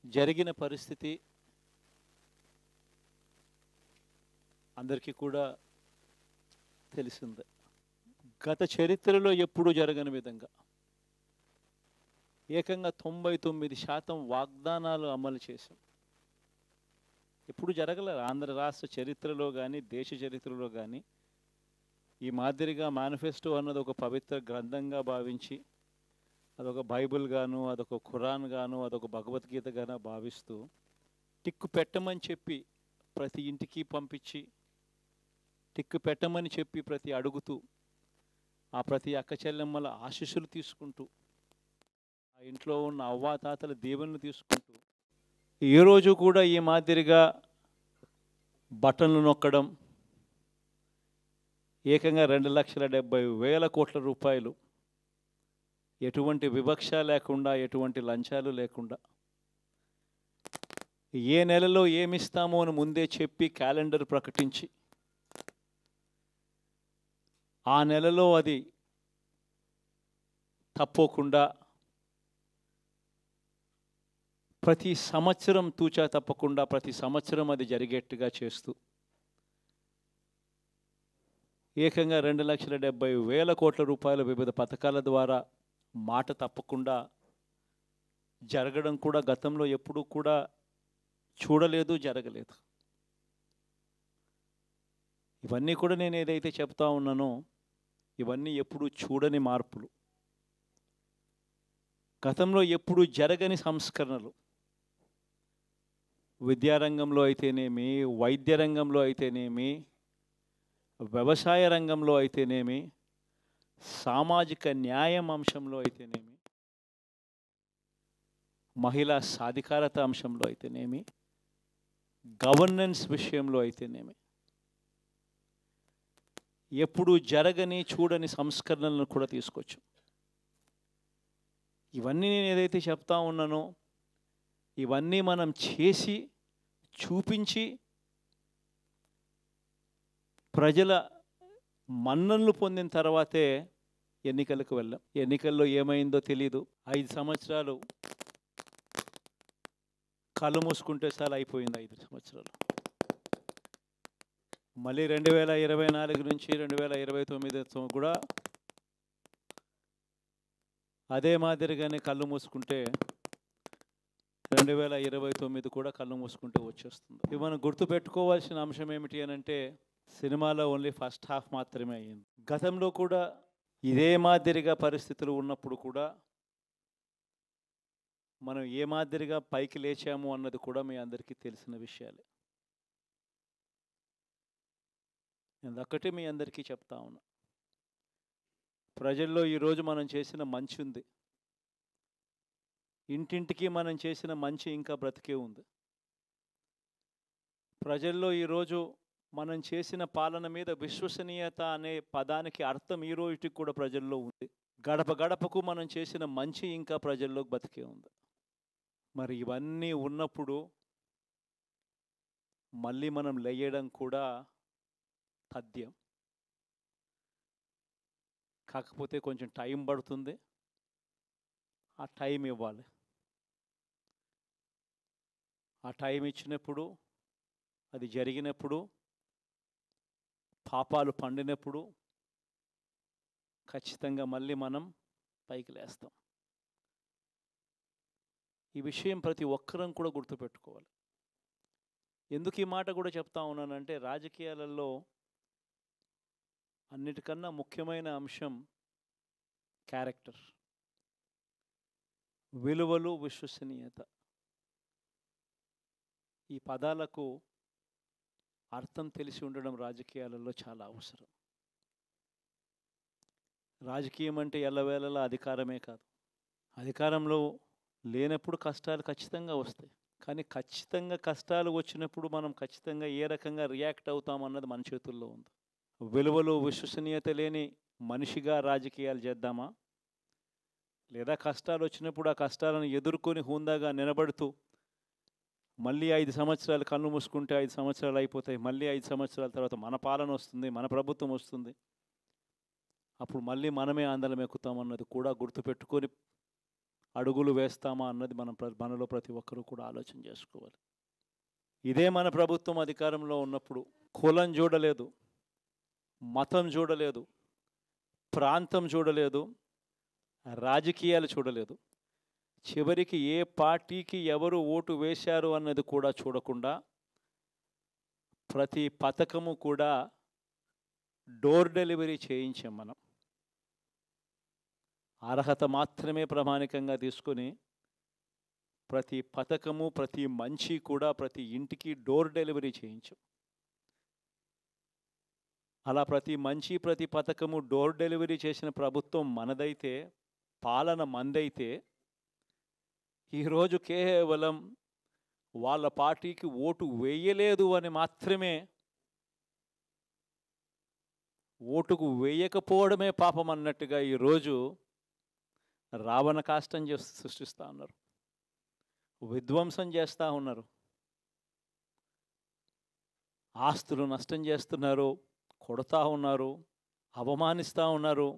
జరిగిన పరిస్థితి అందరికీ కూడా తెలిసిందే. గత చరిత్రలో ఎప్పుడూ జరగని విధంగా ఏకంగా 99% వాగ్దానాలు అమలు చేశాం. ఎప్పుడు జరగలేదు ఆంధ్ర రాష్ట్ర చరిత్రలో కానీ దేశ చరిత్రలో కానీ ఈ మాదిరిగా మేనిఫెస్టో అన్నది ఒక పవిత్ర గ్రంథంగా భావించి అదొక బైబిల్ గాను, అదొక ఖురాన్ గాను, అదొక భగవద్గీత గాను భావిస్తూ టిక్కు పెట్టమని చెప్పి ప్రతి ఇంటికి పంపించి టిక్కు పెట్టమని చెప్పి ప్రతి అడుగుతూ ఆ ప్రతి అక్క చెల్లెమ్మల ఆశీస్సులు తీసుకుంటూ ఆ ఇంట్లో ఉన్న అవ్వాతాతల దీవెనలు తీసుకుంటూ ఏ రోజు కూడా ఈ మాదిరిగా బటన్లు నొక్కడం ఏకంగా 2,70,000 కోట్ల రూపాయలు ఎటువంటి వివక్ష లేకుండా ఎటువంటి లంచాలు లేకుండా ఏ నెలలో ఏమిస్తామో అని ముందే చెప్పి క్యాలెండర్ ప్రకటించి ఆ నెలలో అది తప్పకుండా ప్రతి సంవత్సరం తూచా తప్పకుండా ప్రతి సంవత్సరం అది జరిగేట్టుగా చేస్తూ ఏకంగా 2,70,000 కోట్ల రూపాయల వివిధ పథకాల ద్వారా మాట తప్పకుండా జరగడం కూడా గతంలో ఎప్పుడూ కూడా చూడలేదు, జరగలేదు. ఇవన్నీ కూడా నేను ఏదైతే చెప్తా ఉన్నానో ఇవన్నీ ఎప్పుడూ చూడని మార్పులు, గతంలో ఎప్పుడూ జరగని సంస్కరణలు. విద్యారంగంలో అయితేనేమి, వైద్య రంగంలో అయితేనేమి, వ్యవసాయ రంగంలో అయితేనేమి, సామాజిక న్యాయం అంశంలో అయితేనేమి, మహిళా సాధికారత అంశంలో అయితేనేమి, గవర్నెన్స్ విషయంలో అయితేనేమి ఎప్పుడు జరగని చూడని సంస్కరణలను కూడా తీసుకొచ్చు. ఇవన్నీ నేను ఏదైతే చెప్తా ఉన్నానో ఇవన్నీ మనం చేసి చూపించి ప్రజల మన్ననలు పొందిన తర్వాతే ఎన్నికలకు వెళ్ళాం. ఎన్నికల్లో ఏమైందో తెలీదు. 5 సంవత్సరాలు కళ్ళు మూసుకుంటే చాలా అయిపోయింది. 5 సంవత్సరాలు మళ్ళీ 2024 నుంచి 2029 కూడా అదే మాదిరిగానే కళ్ళు మూసుకుంటే 2029 కూడా కళ్ళు మూసుకుంటే వచ్చేస్తుంది. ఇవి మనం గుర్తుపెట్టుకోవాల్సిన అంశం ఏమిటి అని అంటే సినిమాలో ఓన్లీ ఫస్ట్ హాఫ్ మాత్రమే అయ్యింది. గతంలో కూడా ఇదే మాదిరిగా పరిస్థితులు ఉన్నప్పుడు కూడా మనం ఏ మాదిరిగా పైకి లేచాము అన్నది కూడా మీ అందరికీ తెలిసిన విషయాలే. నేను ఒక్కటే మీ అందరికీ చెప్తా ఉన్నా, ప్రజల్లో ఈరోజు మనం చేసిన మంచి ఉంది, ఇంటింటికి మనం చేసిన మంచి ఇంకా బ్రతికే ఉంది. ప్రజల్లో ఈరోజు మనం చేసిన పాలన మీద విశ్వసనీయత అనే పదానికి అర్థం ఈ రోజుకి కూడా ప్రజల్లో ఉంది. గడప గడపకు మనం చేసిన మంచి ఇంకా ప్రజల్లో బతికే ఉంది. మరి ఇవన్నీ ఉన్నప్పుడు మళ్ళీ మనం లేయడం కూడా తథ్యం. కాకపోతే కొంచెం టైం పడుతుంది, ఆ టైం ఇవ్వాలి. ఆ టైం ఇచ్చినప్పుడు, అది జరిగినప్పుడు, పాపాలు పండినప్పుడు ఖచ్చితంగా మళ్ళీ మనం పైకి లేస్తాం. ఈ విషయం ప్రతి ఒక్కరం కూడా గుర్తుపెట్టుకోవాలి. ఎందుకు ఈ మాట కూడా చెప్తా ఉన్నానంటే రాజకీయాలలో అన్నిటికన్నా ముఖ్యమైన అంశం క్యారెక్టర్, విలువలు, విశ్వసనీయత. ఈ పదాలకు అర్థం తెలిసి ఉండడం రాజకీయాలలో చాలా అవసరం. రాజకీయం అంటే ఎల్లవేళలా అధికారమే కాదు. అధికారంలో లేనప్పుడు కష్టాలు ఖచ్చితంగా వస్తాయి, కానీ ఖచ్చితంగా కష్టాలు వచ్చినప్పుడు మనం ఖచ్చితంగా ఏ రకంగా రియాక్ట్ అవుతామన్నది మన చేతుల్లో ఉంది. విలువలు, విశ్వసనీయత లేని మనిషిగా రాజకీయాలు చేద్దామా, లేదా కష్టాలు వచ్చినప్పుడు ఆ కష్టాలను ఎదుర్కొని హుందాగా నిలబడుతూ మళ్ళీ 5 సంవత్సరాలు కళ్ళు మూసుకుంటే 5 సంవత్సరాలు అయిపోతాయి, మళ్ళీ 5 సంవత్సరాల తర్వాత మన పాలన వస్తుంది, మన ప్రభుత్వం వస్తుంది, అప్పుడు మళ్ళీ మనమే ఆందోళన ఎక్కుతామన్నది కూడా గుర్తుపెట్టుకొని అడుగులు వేస్తామా అన్నది మనలో ప్రతి ఒక్కరూ కూడా ఆలోచన చేసుకోవాలి. ఇదే మన ప్రభుత్వం అధికారంలో ఉన్నప్పుడు కులం చూడలేదు, మతం చూడలేదు, ప్రాంతం చూడలేదు, రాజకీయాలు చూడలేదు. చివరికి ఏ పార్టీకి ఎవరు ఓటు వేశారు అన్నది కూడా చూడకుండా ప్రతి పథకము కూడా డోర్ డెలివరీ చేయించాం మనం. అర్హత మాత్రమే ప్రామాణికంగా తీసుకొని ప్రతి పథకము, ప్రతి మంచి కూడా ప్రతి ఇంటికి డోర్ డెలివరీ చేయించాం. అలా ప్రతి మంచి, ప్రతి పథకము డోర్ డెలివరీ చేసిన ప్రభుత్వం మనదైతే, పాలన మందైతే, ఈరోజు కేవలం వాళ్ళ పార్టీకి ఓటు వేయలేదు అని మాత్రమే, ఓటుకు వేయకపోవడమే పాపం అన్నట్టుగా ఈరోజు రావణ కాష్టం సృష్టిస్తూ ఉన్నారు, విధ్వంసం చేస్తూ ఉన్నారు, ఆస్తులు నష్టం చేస్తున్నారు, కొడతా ఉన్నారు, అవమానిస్తూ ఉన్నారు.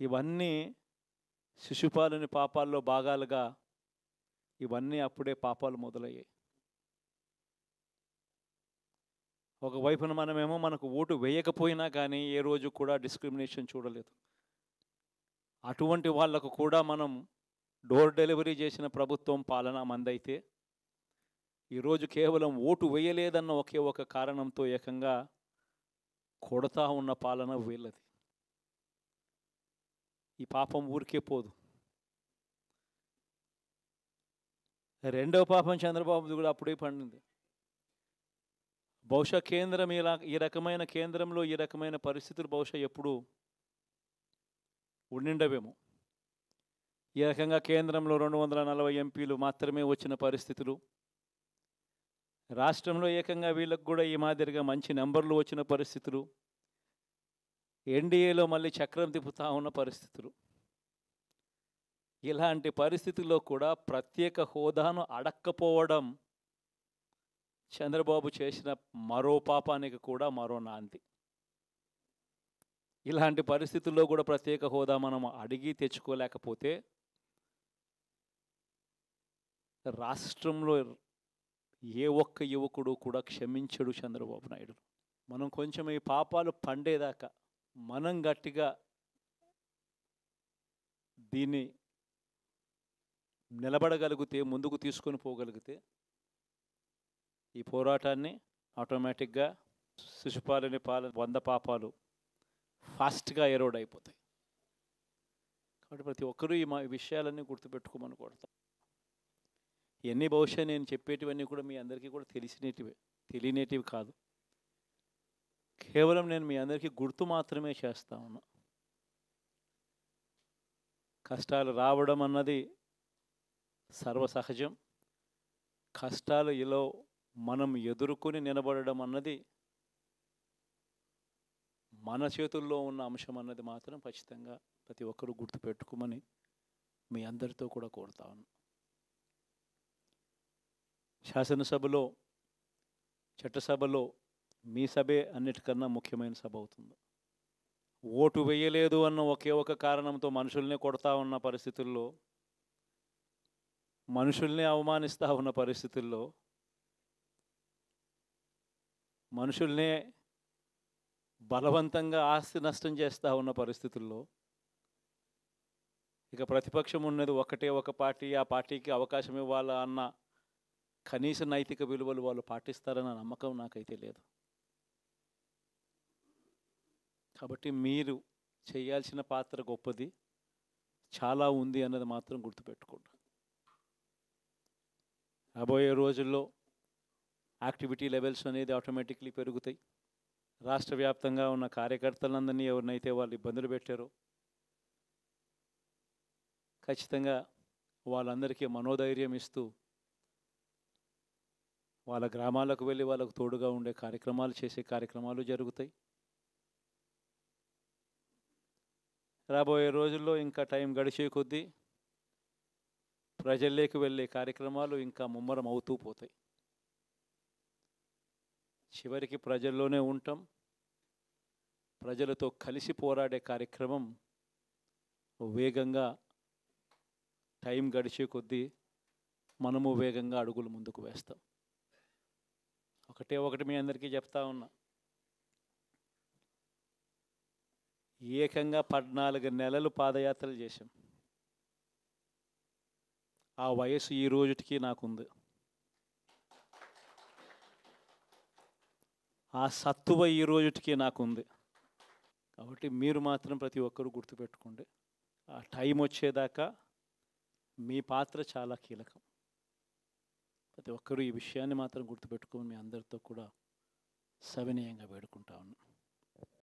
ఇవన్నీ శిశుపాలుని పాపాల్లో భాగాలుగా ఇవన్నీ అప్పుడే పాపాలు మొదలయ్యాయి. ఒకవైపున మనమేమో మనకు ఓటు వేయకపోయినా కానీ ఏ రోజు కూడా డిస్క్రిమినేషన్ చూడలేదు. అటువంటి వాళ్లకు కూడా మనం డోర్ డెలివరీ చేసిన ప్రభుత్వం పాలన మందైతే, ఈరోజు కేవలం ఓటు వేయలేదన్న ఒకే ఒక కారణంతో ఏకంగా కొడతా ఉన్న పాలన వీళ్ళది. ఈ పాపం ఊరికే పోదు. రెండవ పాపం చంద్రబాబుది కూడా అప్పుడే పండింది. బహుశా కేంద్రం ఈ రకమైన కేంద్రంలో ఈ రకమైన పరిస్థితులు బహుశా ఎప్పుడు ఉండిండవేమో. ఈ రకంగా కేంద్రంలో 240 ఎంపీలు మాత్రమే వచ్చిన పరిస్థితులు, రాష్ట్రంలో ఏకంగా వీళ్ళకు కూడా ఈ మాదిరిగా మంచి నెంబర్లు వచ్చిన పరిస్థితులు, ఎన్డీఏలో మళ్ళీ చక్రం తిప్పుతా ఉన్న పరిస్థితులు. ఇలాంటి పరిస్థితుల్లో కూడా ప్రత్యేక హోదాను అడక్కపోవడం చంద్రబాబు చేసిన మరో పాపానికి కూడా మరో నాంది. ఇలాంటి పరిస్థితుల్లో కూడా ప్రత్యేక హోదా మనం అడిగి తెచ్చుకోలేకపోతే రాష్ట్రంలో ఏ ఒక్క యువకుడు కూడా క్షమించడు చంద్రబాబు నాయుడు. మనం కొంచెం ఈ పాపాలు పండేదాకా మనం గట్టిగా దీన్ని నిలబడగలిగితే, ముందుకు తీసుకొని పోగలిగితే ఈ పోరాటాన్ని ఆటోమేటిక్గా శిశుపాలుని 100 పాపాలు ఫాస్ట్గా ఎరోడ్ అయిపోతాయి. కాబట్టి ప్రతి ఒక్కరూ ఈ విషయాలన్నీ గుర్తుపెట్టుకోమని కోరుతాం. ఇవన్నీ బహుశా నేను చెప్పేటివన్నీ కూడా మీ అందరికీ కూడా తెలియనేటివి కాదు. కేవలం నేను మీ అందరికీ గుర్తు మాత్రమే చేస్తా ఉన్నా. కష్టాలు రావడం అన్నది సర్వసహజం. కష్టాలు ఇలా మనం ఎదుర్కొని నిలబడడం అన్నది మన చేతుల్లో ఉన్న అంశం అన్నది మాత్రం ఖచ్చితంగా ప్రతి ఒక్కరూ గుర్తుపెట్టుకోమని మీ అందరితో కూడా కోరుతా ఉన్నా. శాసనసభలో, చట్టసభలో మీ సభే అన్నిటికన్నా ముఖ్యమైన సభ అవుతుంది. ఓటు వేయలేదు అన్న ఒకే ఒక కారణంతో మనుషుల్ని కొడతా ఉన్న పరిస్థితుల్లో, మనుషుల్ని అవమానిస్తూ ఉన్న పరిస్థితుల్లో, మనుషుల్నే బలవంతంగా ఆస్తి నష్టం చేస్తూ ఉన్న పరిస్థితుల్లో ఇక ప్రతిపక్షం ఉన్నది ఒకటే ఒక పార్టీ, ఆ పార్టీకి అవకాశం ఇవ్వాలా అన్న కనీస నైతిక విలువలు వాళ్ళు పాటిస్తారన్న నమ్మకం నాకైతే లేదు. కాబట్టి మీరు చేయాల్సిన పాత్ర గొప్పది, చాలా ఉంది అన్నది మాత్రం గుర్తుపెట్టుకోండి. రాబోయే రోజుల్లో యాక్టివిటీ లెవెల్స్ అనేది ఆటోమేటిక్లీ పెరుగుతాయి. రాష్ట్ర వ్యాప్తంగా ఉన్న కార్యకర్తలందరినీ ఎవరినైతే వాళ్ళు ఇబ్బందులు పెట్టారో ఖచ్చితంగా వాళ్ళందరికీ మనోధైర్యం ఇస్తూ వాళ్ళ గ్రామాలకు వెళ్ళి వాళ్ళకు తోడుగా ఉండే చేసే కార్యక్రమాలు జరుగుతాయి. రాబోయే రోజుల్లో ఇంకా టైం గడిచే కొద్దీ ప్రజల్లోకి వెళ్ళే కార్యక్రమాలు ఇంకా ముమ్మరం అవుతూ పోతాయి. చివరికి ప్రజల్లోనే ఉంటాం. ప్రజలతో కలిసి పోరాడే కార్యక్రమం వేగంగా టైం గడిచే కొద్దీ మనము వేగంగా అడుగులు ముందుకు వేస్తాం. ఒకటి మీ అందరికీ చెప్తా ఉన్నా, ఏకంగా 14 నెలలు పాదయాత్రలు చేశాం. ఆ వయసు ఈ రోజుటికి నాకుంది. ఆ సత్తువ ఈ రోజుటికి నాకుంది. కాబట్టి మీరు మాత్రం ప్రతి ఒక్కరూ గుర్తుపెట్టుకోండి, ఆ టైం వచ్చేదాకా మీ పాత్ర చాలా కీలకం. ప్రతి ఒక్కరూ ఈ విషయాన్ని మాత్రం గుర్తుపెట్టుకొని మీ అందరితో కూడా సవినయంగా వేడుకుంటా ఉన్నాను.